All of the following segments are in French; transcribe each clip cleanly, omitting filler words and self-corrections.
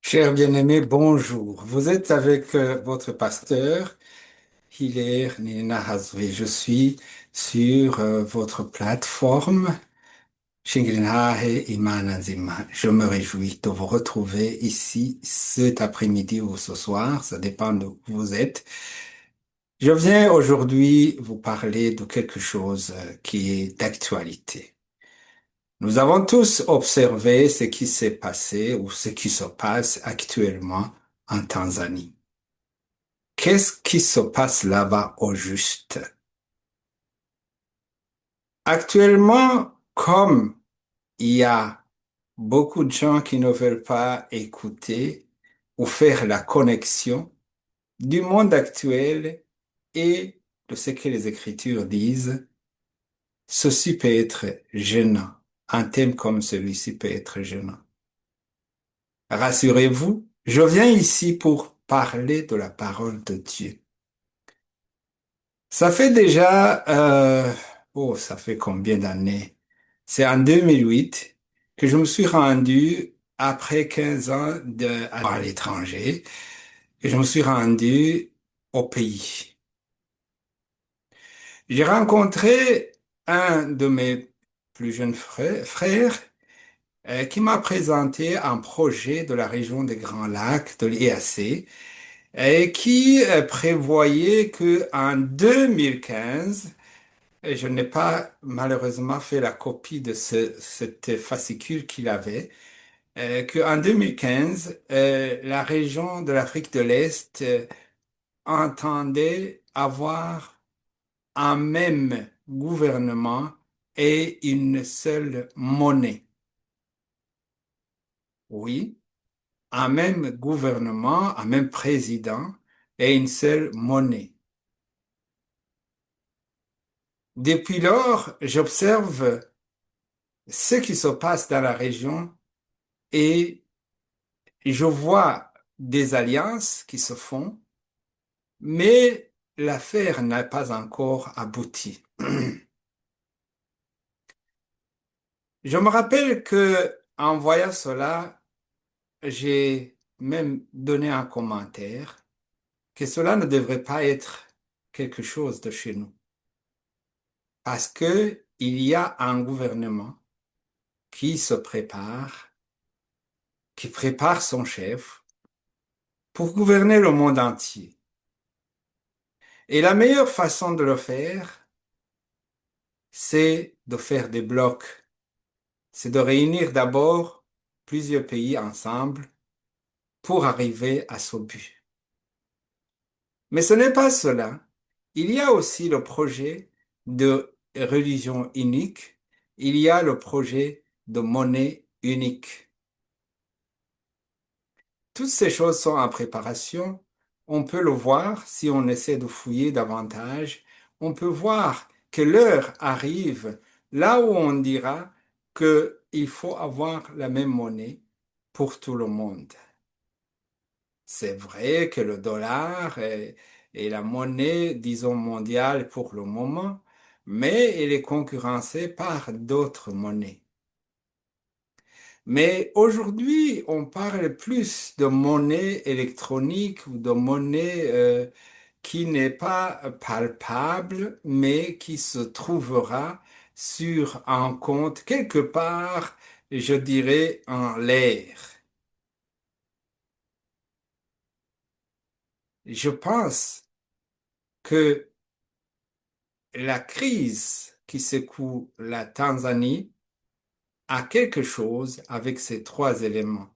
Cher bien-aimé, bonjour. Vous êtes avec votre pasteur, Hilaire Nina Hazwe. Je suis sur votre plateforme, Shingilnahe Imanazima. Je me réjouis de vous retrouver ici cet après-midi ou ce soir, ça dépend de où vous êtes. Je viens aujourd'hui vous parler de quelque chose qui est d'actualité. Nous avons tous observé ce qui s'est passé ou ce qui se passe actuellement en Tanzanie. Qu'est-ce qui se passe là-bas au juste? Actuellement, comme il y a beaucoup de gens qui ne veulent pas écouter ou faire la connexion du monde actuel et de ce que les Écritures disent, ceci peut être gênant. Un thème comme celui-ci peut être gênant. Rassurez-vous, je viens ici pour parler de la parole de Dieu. Ça fait déjà, ça fait combien d'années? C'est en 2008 que je me suis rendu, après 15 ans à l'étranger, que je me suis rendu au pays. J'ai rencontré un de mes plus jeunes frères qui m'a présenté un projet de la région des Grands Lacs, de l'EAC, et qui prévoyait que en 2015, et je n'ai pas malheureusement fait la copie de cette fascicule qu'il avait, qu'en 2015, la région de l'Afrique de l'Est entendait avoir un même gouvernement et une seule monnaie. Oui, un même gouvernement, un même président et une seule monnaie. Depuis lors, j'observe ce qui se passe dans la région et je vois des alliances qui se font, mais l'affaire n'a pas encore abouti. Je me rappelle que en voyant cela, j'ai même donné un commentaire que cela ne devrait pas être quelque chose de chez nous, parce que il y a un gouvernement qui se prépare, qui prépare son chef pour gouverner le monde entier. Et la meilleure façon de le faire, c'est de faire des blocs, c'est de réunir d'abord plusieurs pays ensemble pour arriver à ce but. Mais ce n'est pas cela. Il y a aussi le projet de religion unique, il y a le projet de monnaie unique. Toutes ces choses sont en préparation. On peut le voir si on essaie de fouiller davantage. On peut voir que l'heure arrive là où on dira qu'il faut avoir la même monnaie pour tout le monde. C'est vrai que le dollar est la monnaie, disons, mondiale pour le moment, mais elle est concurrencée par d'autres monnaies. Mais aujourd'hui, on parle plus de monnaie électronique ou de monnaie qui n'est pas palpable, mais qui se trouvera sur un compte quelque part, je dirais, en l'air. Je pense que la crise qui secoue la Tanzanie a quelque chose avec ces trois éléments.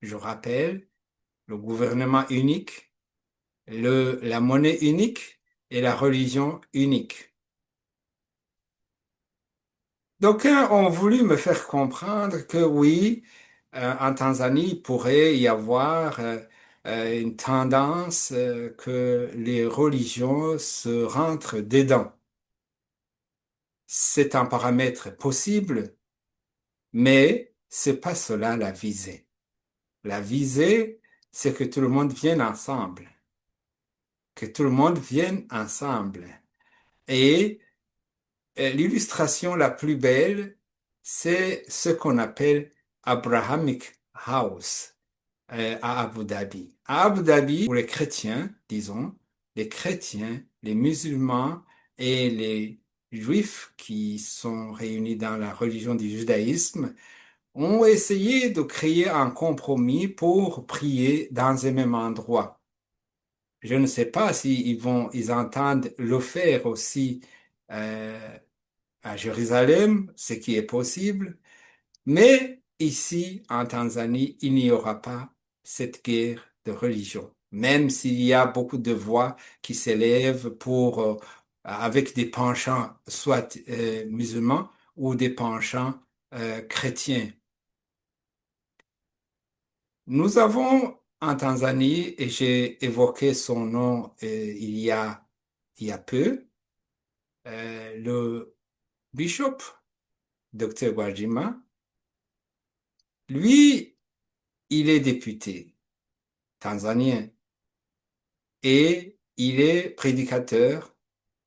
Je rappelle, le gouvernement unique, la monnaie unique et la religion unique. D'aucuns ont voulu me faire comprendre que oui, en Tanzanie, il pourrait y avoir une tendance que les religions se rentrent dedans. C'est un paramètre possible, mais c'est pas cela la visée. La visée, c'est que tout le monde vienne ensemble, que tout le monde vienne ensemble. Et l'illustration la plus belle, c'est ce qu'on appelle Abrahamic House. à Abu Dhabi. À Abu Dhabi, pour les chrétiens, disons, les chrétiens, les musulmans et les juifs qui sont réunis dans la religion du judaïsme ont essayé de créer un compromis pour prier dans un même endroit. Je ne sais pas ils entendent le faire aussi euh, à Jérusalem, ce qui est possible, mais ici, en Tanzanie, il n'y aura pas cette guerre de religion, même s'il y a beaucoup de voix qui s'élèvent avec des penchants soit musulmans ou des penchants chrétiens. Nous avons en Tanzanie, et j'ai évoqué son nom il y a peu, le bishop, Dr. Gwajima. Lui, il est député tanzanien et il est prédicateur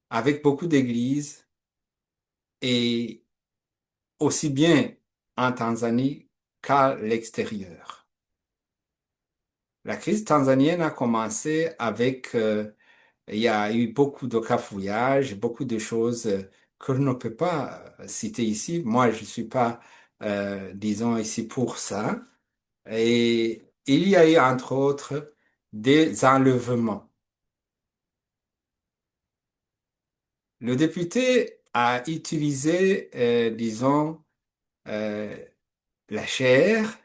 avec beaucoup d'églises et aussi bien en Tanzanie qu'à l'extérieur. La crise tanzanienne a commencé il y a eu beaucoup de cafouillages, beaucoup de choses que je ne peux pas citer ici. Moi, je ne suis pas, disons, ici pour ça. Et il y a eu, entre autres, des enlèvements. Le député a utilisé, disons, euh, la chair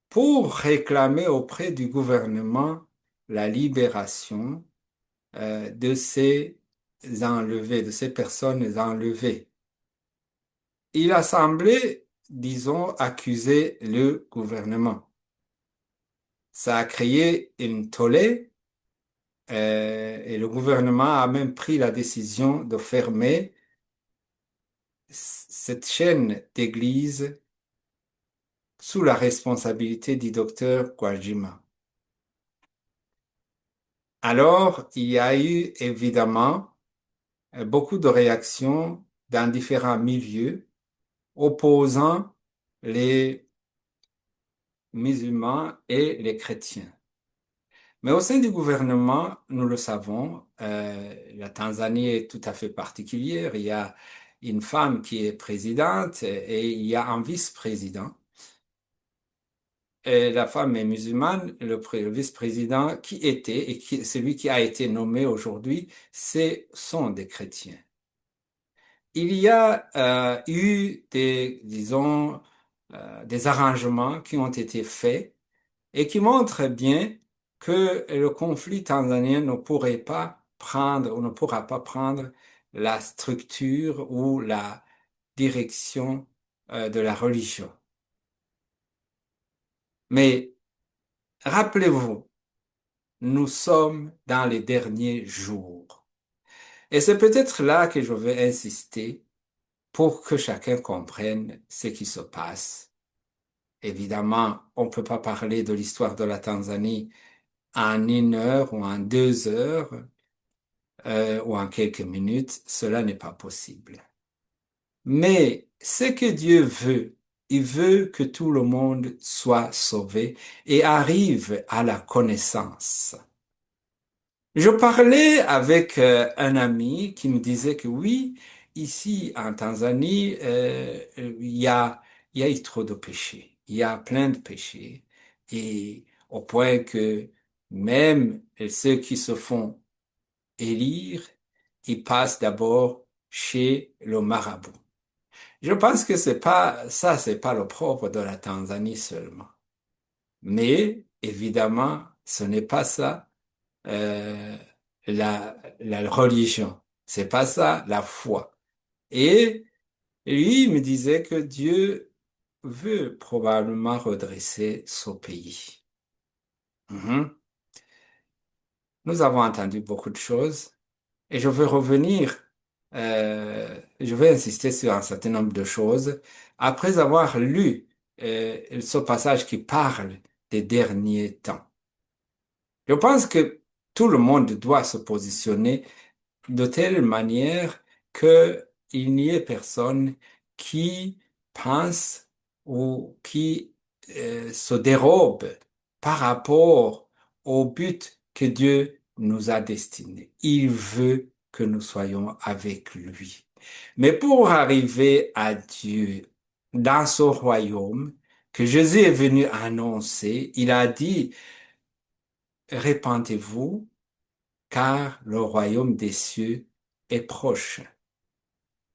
pour réclamer auprès du gouvernement la libération de ces enlevés, de ces personnes enlevées. Il a semblé, disons, accuser le gouvernement. Ça a créé une tollé et le gouvernement a même pris la décision de fermer cette chaîne d'églises sous la responsabilité du docteur Gwajima. Alors, il y a eu évidemment beaucoup de réactions dans différents milieux opposant les musulmans et les chrétiens. Mais au sein du gouvernement, nous le savons, la Tanzanie est tout à fait particulière. Il y a une femme qui est présidente et il y a un vice-président. Et la femme est musulmane, le vice-président qui était et celui qui a été nommé aujourd'hui, sont des chrétiens. Il y a eu disons, des arrangements qui ont été faits et qui montrent bien que le conflit tanzanien ne pourrait pas prendre ou ne pourra pas prendre la structure ou la direction de la religion. Mais rappelez-vous, nous sommes dans les derniers jours. Et c'est peut-être là que je vais insister pour que chacun comprenne ce qui se passe. Évidemment, on ne peut pas parler de l'histoire de la Tanzanie en une heure ou en 2 heures ou en quelques minutes. Cela n'est pas possible. Mais ce que Dieu veut, il veut que tout le monde soit sauvé et arrive à la connaissance. Je parlais avec un ami qui me disait que oui, ici en Tanzanie, il y a eu trop de péchés. Il y a plein de péchés. Et au point que même ceux qui se font élire, ils passent d'abord chez le marabout. Je pense que c'est pas le propre de la Tanzanie seulement. Mais évidemment, ce n'est pas ça euh, la religion. C'est pas ça, la foi. Et lui, il me disait que Dieu veut probablement redresser son pays. Mhm. Nous avons entendu beaucoup de choses et je vais insister sur un certain nombre de choses après avoir lu ce passage qui parle des derniers temps. Je pense que tout le monde doit se positionner de telle manière que il n'y ait personne qui pense ou qui se dérobe par rapport au but que Dieu nous a destiné. Il veut que nous soyons avec lui. Mais pour arriver à Dieu dans son royaume que Jésus est venu annoncer, il a dit, répentez-vous, car le royaume des cieux est proche.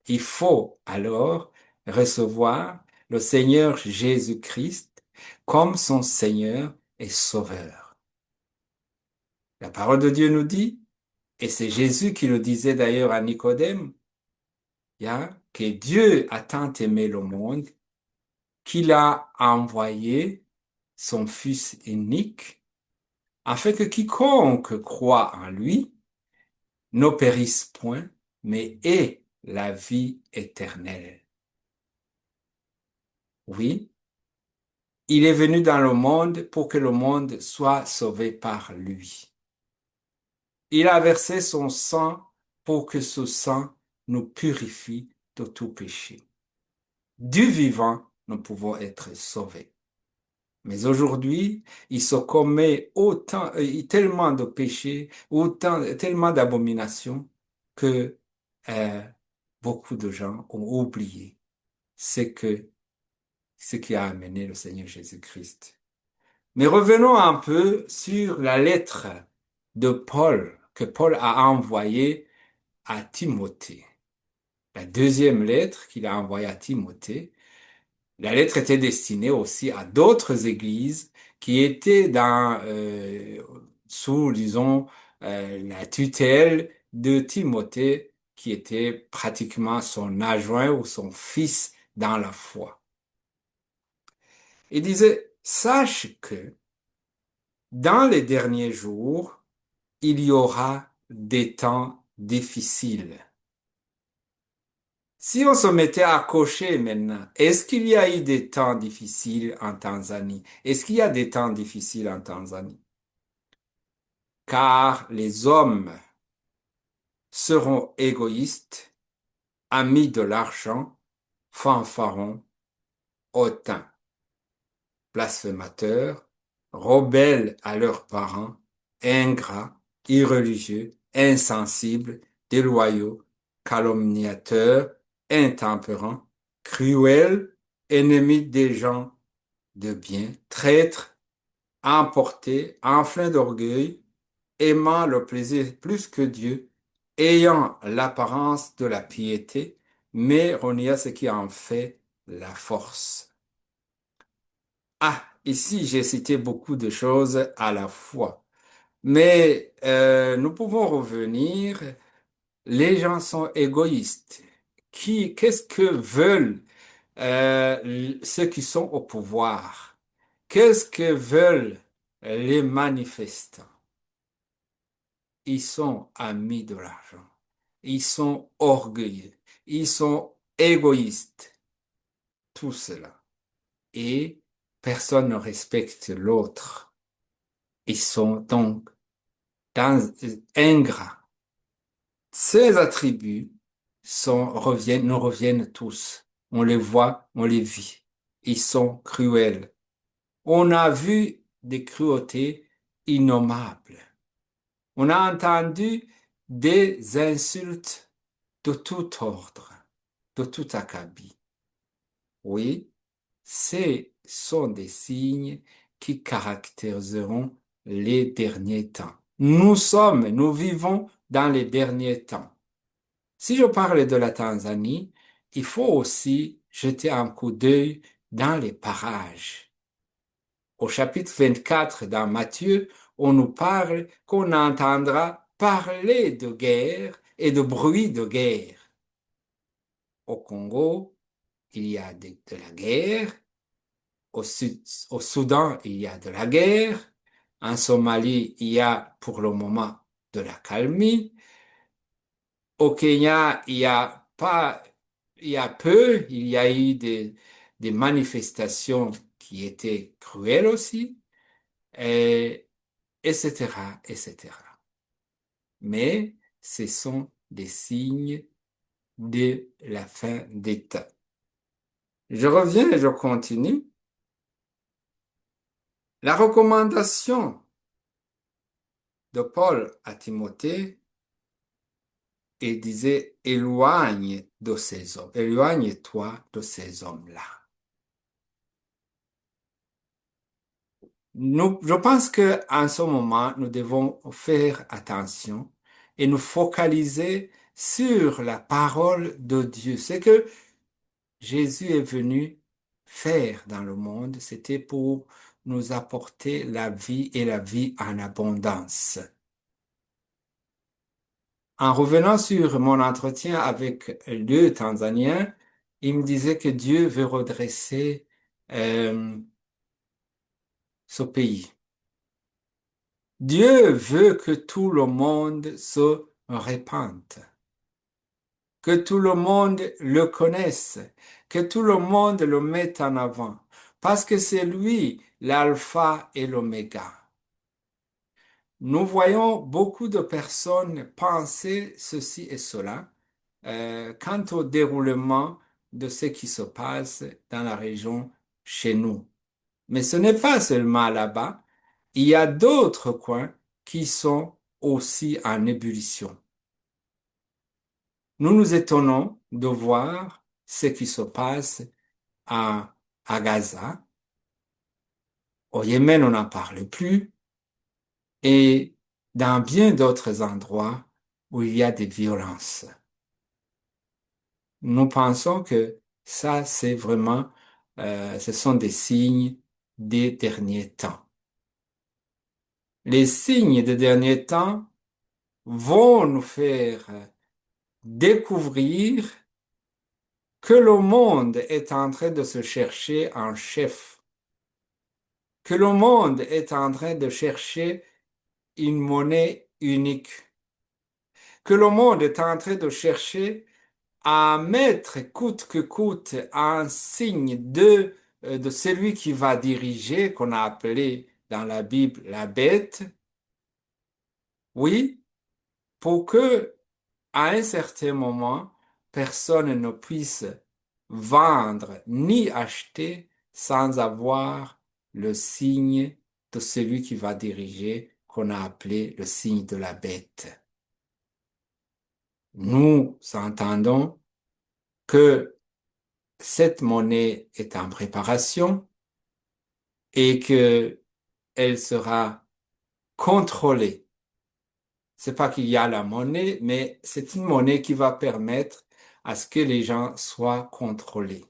Il faut alors recevoir le Seigneur Jésus-Christ comme son Seigneur et Sauveur. La parole de Dieu nous dit, et c'est Jésus qui le disait d'ailleurs à Nicodème, que Dieu a tant aimé le monde qu'il a envoyé son Fils unique afin que quiconque croit en lui ne périsse point, mais ait la vie éternelle. Oui, il est venu dans le monde pour que le monde soit sauvé par lui. Il a versé son sang pour que ce sang nous purifie de tout péché. Du vivant, nous pouvons être sauvés. Mais aujourd'hui, il se commet tellement de péchés, tellement d'abominations que euh, beaucoup de gens ont oublié ce qui a amené le Seigneur Jésus-Christ. Mais revenons un peu sur la lettre de Paul que Paul a envoyée à Timothée. La deuxième lettre qu'il a envoyée à Timothée. La lettre était destinée aussi à d'autres églises qui étaient sous, disons, la tutelle de Timothée, qui était pratiquement son adjoint ou son fils dans la foi. Il disait, sache que dans les derniers jours, il y aura des temps difficiles. Si on se mettait à cocher maintenant, est-ce qu'il y a eu des temps difficiles en Tanzanie? Est-ce qu'il y a des temps difficiles en Tanzanie? Car les hommes seront égoïstes, amis de l'argent, fanfarons, hautains, blasphémateurs, rebelles à leurs parents, ingrats, irreligieux, insensibles, déloyaux, calomniateurs, intempérants, cruels, ennemis des gens de bien, traîtres, emportés, enflins d'orgueil, aimant le plaisir plus que Dieu, ayant l'apparence de la piété, mais reniant ce qui en fait la force. Ah, ici j'ai cité beaucoup de choses à la fois, mais nous pouvons revenir. Les gens sont égoïstes. Qu'est-ce que veulent ceux qui sont au pouvoir? Qu'est-ce que veulent les manifestants? Ils sont amis de l'argent. Ils sont orgueilleux. Ils sont égoïstes. Tout cela. Et personne ne respecte l'autre. Ils sont donc ingrats. Ces attributs nous reviennent tous. On les voit, on les vit. Ils sont cruels. On a vu des cruautés innommables. On a entendu des insultes de tout ordre, de tout acabit. Oui, ce sont des signes qui caractériseront les derniers temps. Nous vivons dans les derniers temps. Si je parle de la Tanzanie, il faut aussi jeter un coup d'œil dans les parages. Au chapitre 24 dans Matthieu, on nous parle qu'on entendra parler de guerre et de bruit de guerre. Au Congo, il y a de la guerre. Au Soudan, il y a de la guerre. En Somalie, il y a pour le moment de la calmie. Au Kenya, il y a peu, il y a eu des manifestations qui étaient cruelles aussi, et, etc., etc. Mais ce sont des signes de la fin des temps. Je reviens et je continue. La recommandation de Paul à Timothée, il disait, éloigne de ces hommes, éloigne-toi de ces hommes-là. Je pense que en ce moment, nous devons faire attention et nous focaliser sur la parole de Dieu. C'est que Jésus est venu faire dans le monde, c'était pour nous apporter la vie et la vie en abondance. En revenant sur mon entretien avec le Tanzanien, il me disait que Dieu veut redresser euh, ce pays. Dieu veut que tout le monde se répande, que tout le monde le connaisse, que tout le monde le mette en avant, parce que c'est lui l'alpha et l'oméga. Nous voyons beaucoup de personnes penser ceci et cela quant au déroulement de ce qui se passe dans la région chez nous. Mais ce n'est pas seulement là-bas, il y a d'autres coins qui sont aussi en ébullition. Nous nous étonnons de voir ce qui se passe à, à Gaza. Au Yémen, on n'en parle plus. Et dans bien d'autres endroits où il y a des violences. Nous pensons que ça, c'est vraiment, ce sont des signes des derniers temps. Les signes des derniers temps vont nous faire découvrir que le monde est en train de se chercher un chef, que le monde est en train de chercher une monnaie unique, que le monde est en train de chercher à mettre coûte que coûte un signe de celui qui va diriger, qu'on a appelé dans la Bible la bête, oui, pour que à un certain moment, personne ne puisse vendre ni acheter sans avoir le signe de celui qui va diriger, qu'on a appelé le signe de la bête. Nous entendons que cette monnaie est en préparation et que elle sera contrôlée. C'est pas qu'il y a la monnaie, mais c'est une monnaie qui va permettre à ce que les gens soient contrôlés.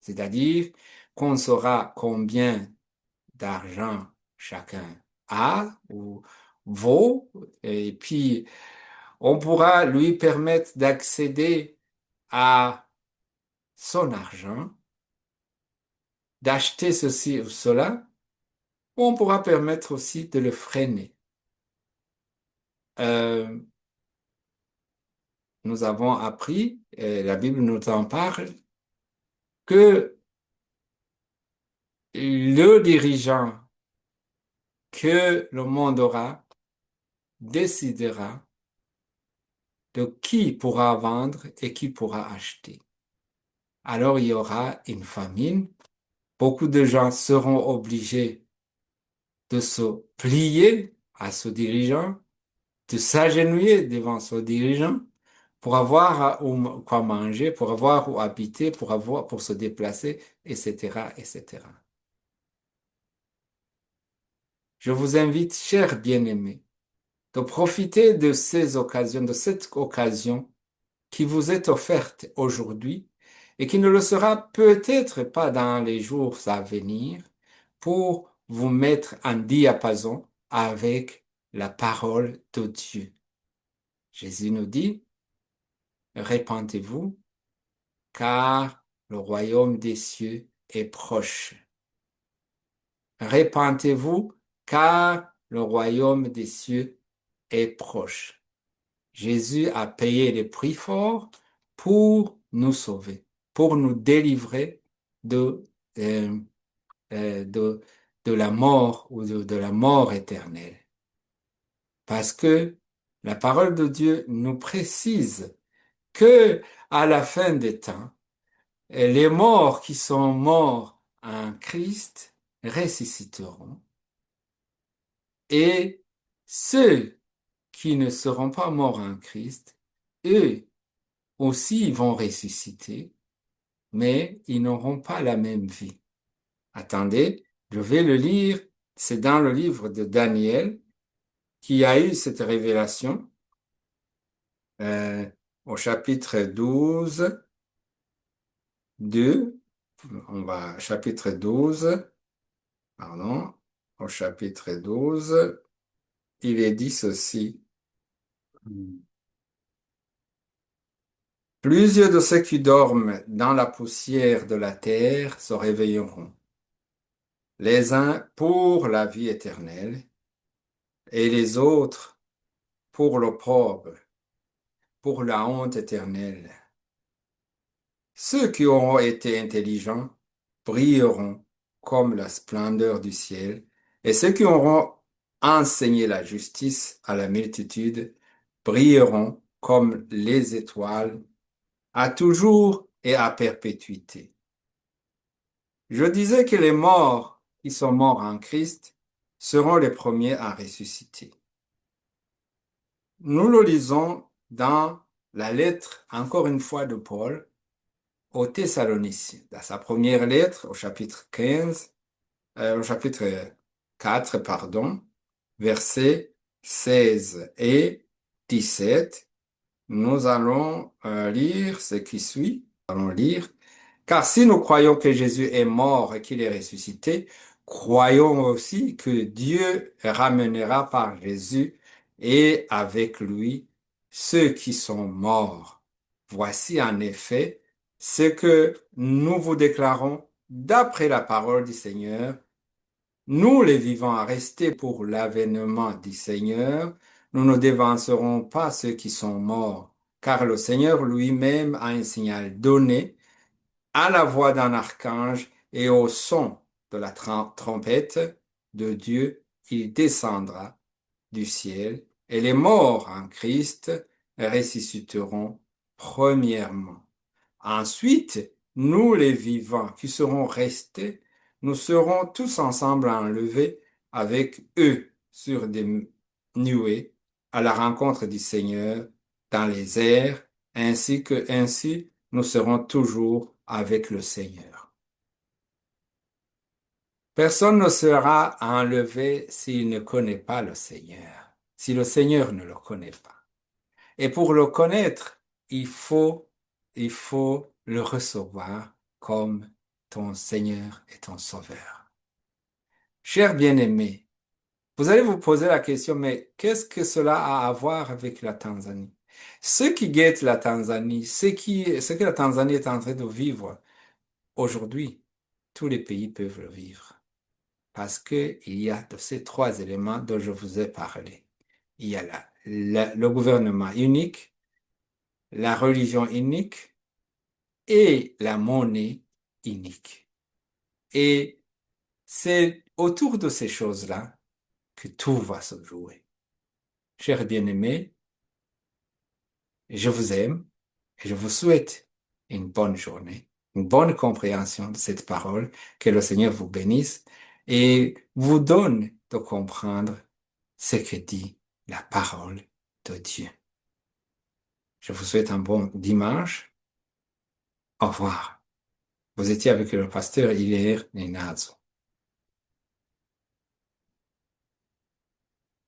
C'est-à-dire qu'on saura combien d'argent chacun a ou vaut, et puis on pourra lui permettre d'accéder à son argent, d'acheter ceci ou cela, ou on pourra permettre aussi de le freiner. Euh, nous avons appris, la Bible nous en parle, que le dirigeant que le monde aura décidera de qui pourra vendre et qui pourra acheter. Alors il y aura une famine. Beaucoup de gens seront obligés de se plier à ce dirigeant, de s'agenouiller devant ce dirigeant pour avoir quoi manger, pour avoir où habiter, pour se déplacer, etc., etc. Je vous invite, chers bien-aimés, de profiter de ces occasions, de cette occasion qui vous est offerte aujourd'hui et qui ne le sera peut-être pas dans les jours à venir pour vous mettre en diapason avec la parole de Dieu. Jésus nous dit, répentez-vous, car le royaume des cieux est proche. Répentez-vous, car le royaume des cieux est proche. Jésus a payé le prix fort pour nous sauver, pour nous délivrer de, euh, euh, de, de la mort ou de la mort éternelle. Parce que la parole de Dieu nous précise que à la fin des temps, les morts qui sont morts en Christ ressusciteront et ceux qui ne seront pas morts en Christ, eux aussi vont ressusciter, mais ils n'auront pas la même vie. Attendez, je vais le lire. C'est dans le livre de Daniel qui a eu cette révélation euh, au chapitre 12, 2. Chapitre 12, pardon, au chapitre 12, il est dit ceci. Plusieurs de ceux qui dorment dans la poussière de la terre se réveilleront, les uns pour la vie éternelle et les autres pour l'opprobre, pour la honte éternelle. Ceux qui auront été intelligents brilleront comme la splendeur du ciel, et ceux qui auront enseigné la justice à la multitude brilleront comme les étoiles à toujours et à perpétuité. Je disais que les morts qui sont morts en Christ seront les premiers à ressusciter. Nous le lisons dans la lettre, encore une fois, de Paul aux Thessaloniciens, dans sa première lettre, au chapitre 4, pardon, versets 16 et 17. Nous allons lire ce qui suit. Nous allons lire. Car si nous croyons que Jésus est mort et qu'il est ressuscité, croyons aussi que Dieu ramènera par Jésus et avec lui ceux qui sont morts. Voici en effet ce que nous vous déclarons d'après la parole du Seigneur. Nous, les vivants, à rester pour l'avènement du Seigneur, nous ne dévancerons pas ceux qui sont morts, car le Seigneur lui-même a un signal donné à la voix d'un archange et au son de la trompette de Dieu, il descendra du ciel et les morts en Christ ressusciteront premièrement. Ensuite, nous les vivants qui serons restés, nous serons tous ensemble enlevés avec eux sur des nuées à la rencontre du Seigneur dans les airs, ainsi nous serons toujours avec le Seigneur. Personne ne sera enlevé s'il ne connaît pas le Seigneur, si le Seigneur ne le connaît pas. Et pour le connaître, il faut, il faut le recevoir comme ton Seigneur et ton Sauveur. Cher bien-aimé, vous allez vous poser la question, mais qu'est-ce que cela a à voir avec la Tanzanie? Ceux qui guettent la Tanzanie, ce que la Tanzanie est en train de vivre aujourd'hui, tous les pays peuvent le vivre. Parce que il y a de ces trois éléments dont je vous ai parlé. Il y a le gouvernement unique, la religion unique et la monnaie unique. Et c'est autour de ces choses-là que tout va se jouer. Chers bien-aimés, je vous aime et je vous souhaite une bonne journée, une bonne compréhension de cette parole, que le Seigneur vous bénisse et vous donne de comprendre ce que dit la parole de Dieu. Je vous souhaite un bon dimanche. Au revoir. Vous étiez avec le pasteur Hilaire Ninazo.